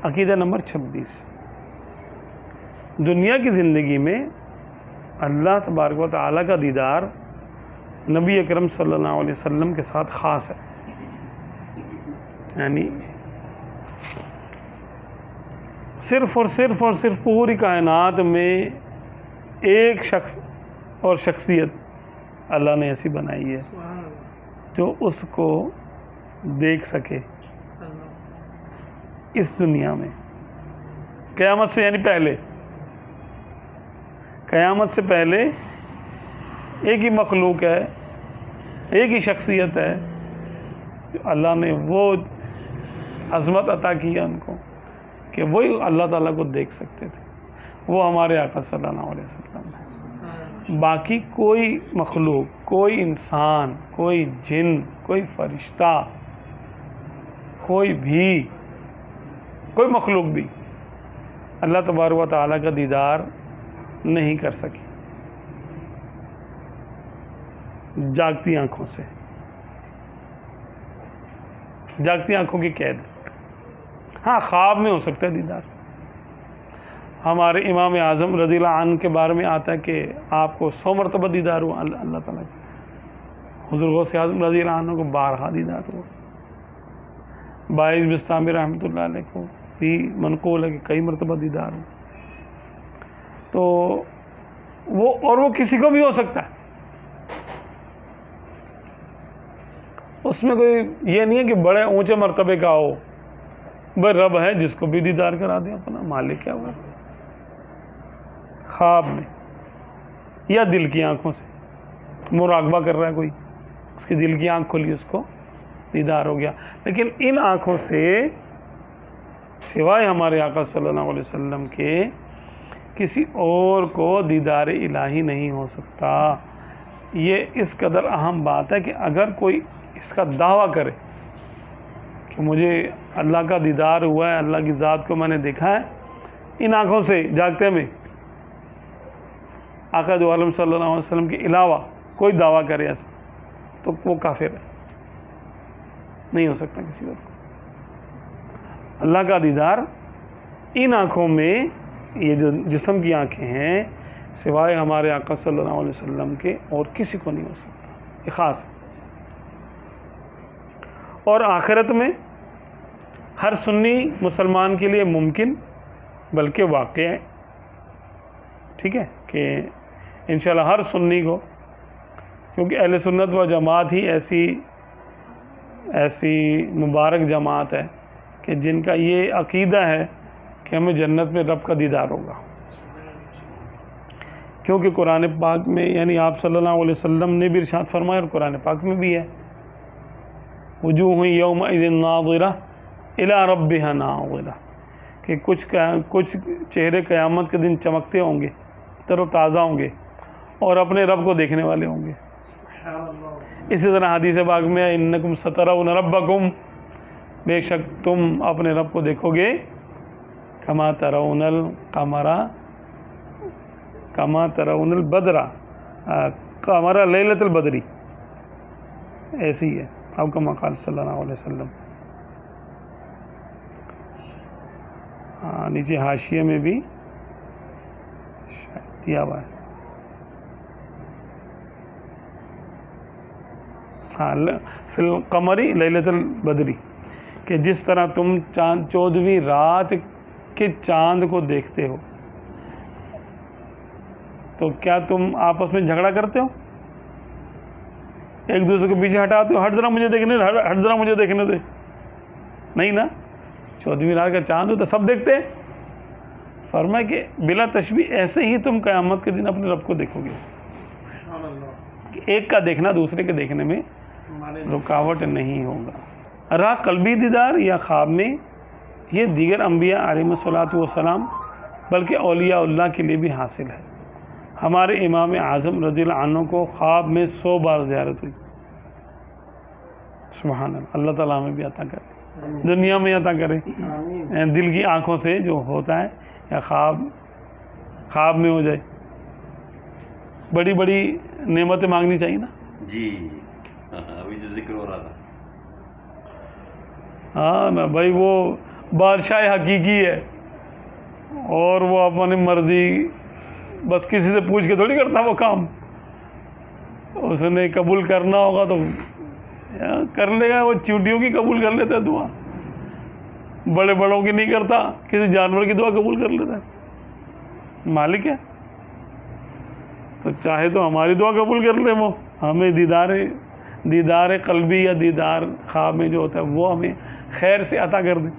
عقیدہ نمبر 26، دنیا کی زندگی میں اللہ تبارک و تعالیٰ کا دیدار نبی اکرم صلی اللہ علیہ وسلم کے ساتھ خاص ہے. یعنی صرف اور صرف پوری کائنات میں ایک شخص اور شخصیت اللہ نے ایسی بنائی ہے جو اس کو دیکھ سکے اس دنیا میں قیامت سے، یعنی پہلے، قیامت سے پہلے ایک ہی مخلوق ہے، ایک ہی شخصیت ہے جو اللہ نے وہ عظمت عطا کیا ان کو کہ وہی اللہ تعالیٰ کو دیکھ سکتے تھے. وہ ہمارے آقا صلی اللہ علیہ وسلم ہے. باقی کوئی مخلوق، کوئی انسان، کوئی جن، کوئی فرشتہ، کوئی مخلوق بھی اللہ تبارک و تعالیٰ کا دیدار نہیں کر سکی جاگتی آنکھوں سے. جاگتی آنکھوں کی قید. ہاں، خواب میں ہو سکتا ہے دیدار. ہمارے امام اعظم رضی اللہ عنہ کے بارے میں آتا ہے کہ آپ کو 100 مرتبہ دیدار ہوا اللہ تعالیٰ کا. حضور غوث اعظم رضی اللہ عنہ کو 12 دیدار ہوا. باعث بستامی رحمۃ اللہ علیہ کو بھی منقول ہے کہ کئی مرتبہ دیدار ہوا. تو وہ کسی کو بھی ہو سکتا ہے. اس میں کوئی یہ نہیں ہے کہ بڑے اونچے مرتبے کا ہو. بھائی رب ہے جس کو بھی دیدار کرا دیں، اپنا مالک کیا ہوا. خواب میں یا دل کی آنکھوں سے مراقبہ کر رہا ہے کوئی، اس کی دل کی آنکھ کھلی، اس کو دیدار ہو گیا. لیکن ان آنکھوں سے سوائے ہمارے آقا صلی اللہ علیہ وسلم کے کسی اور کو دیدار الہی نہیں ہو سکتا. یہ اس قدر اہم بات ہے کہ اگر کوئی اس کا دعویٰ کرے کہ مجھے اللہ کا دیدار ہوا ہے، اللہ کی ذات کو میں نے دیکھا ہے ان آنکھوں سے جاگتے میں، آقا دو عالم صلی اللہ علیہ وسلم کے علاوہ کوئی دعویٰ کرے ایسا، تو وہ کافر ہے. نہیں ہو سکتا کسی اور کو. اللہ کا دیدار ان آنکھوں میں، یہ جو جسم کی آنکھیں ہیں، سوائے ہمارے آقا صلی اللہ علیہ وسلم کے اور کسی کو نہیں ہو سکتا. یہ خاص ہے. اور آخرت میں ہر سنی مسلمان کے لیے ممکن بلکہ واقع ہے، ٹھیک ہے، کہ انشاءاللہ ہر سنی کو، کیونکہ اہل سنت و جماعت ہی ایسی مبارک جماعت ہے کہ جن کا یہ عقیدہ ہے کہ ہمیں جنت میں رب کا دیدار ہوگا. کیونکہ قرآن پاک میں، یعنی آپ صلی اللہ علیہ وسلم نے بھی ارشاد فرمایا اور قرآن پاک میں بھی ہے، وجوہ یومئذ ناظرہ الی ربہا ناظرہ، کہ کچھ چہرے قیامت کے دن چمکتے ہوں گے، تر و تازہ ہوں گے اور اپنے رب کو دیکھنے والے ہوں گے. اسی طرح حدیث پاک میں انکم سترون ربکم، بے شک تم اپنے رب کو دیکھو گے، کما ترون القمر، کما ترون البدر، قمر لیلۃ البدری، ایسی ہی ہے او کما قال صلی اللہ علیہ وسلم. نیچے حاشیے میں بھی شاید دیا ہوا ہے. فی القمری لیلۃ البدری، کہ جس طرح تم 14ویں رات کے چاند کو دیکھتے ہو، تو کیا تم آپس میں جھگڑا کرتے ہو؟ ایک دوسرے کو پیچھے ہٹاتے ہو، ہٹ ذرا مجھے دیکھنے دے، ہٹ ذرا مجھے دیکھنے دے؟ نہیں نا. 14ویں رات کا چاند ہو تو سب دیکھتے ہیں. فرمایا کہ بلا تشبیہ ایسے ہی تم قیامت کے دن اپنے رب کو دیکھو گے. ایک کا دیکھنا دوسرے کے دیکھنے میں رکاوٹ نہیں ہوگا. رہا قلبی دیدار یا خواب میں، یہ دیگر انبیاء علیہم الصلوۃ والسلام بلکہ اولیاء اللہ کے لیے بھی حاصل ہے. ہمارے امام اعظم رضی اللہ عنہ کو خواب میں 100 بار زیارت ہوئی. سبحان اللہ. اللہ تعالیٰ ہمیں بھی عطا کرے، دنیا میں عطا کرے. دل کی آنکھوں سے جو ہوتا ہے یا خواب میں ہو جائے. بڑی بڑی نعمتیں مانگنی چاہیے نا. جی ابھی جو ذکر ہو رہا تھا، ہاں نا بھائی، وہ بادشاہ حقیقی ہے اور وہ اپنی مرضی بس کسی سے پوچھ کے تھوڑی کرتا وہ کام. اس نے قبول کرنا ہوگا تو کر لے گا. وہ چیونٹیوں کی قبول کر لیتا ہے دعا, بڑے بڑوں کی نہیں کرتا. کسی جانور کی دعا قبول کر لیتا ہے, مالک ہے. تو چاہے تو ہماری دعا قبول کر لے, وہ ہمیں دیدار قلبی یا دیدار خواب میں جو ہوتا ہے وہ ہمیں خیر سے عطا کر دے.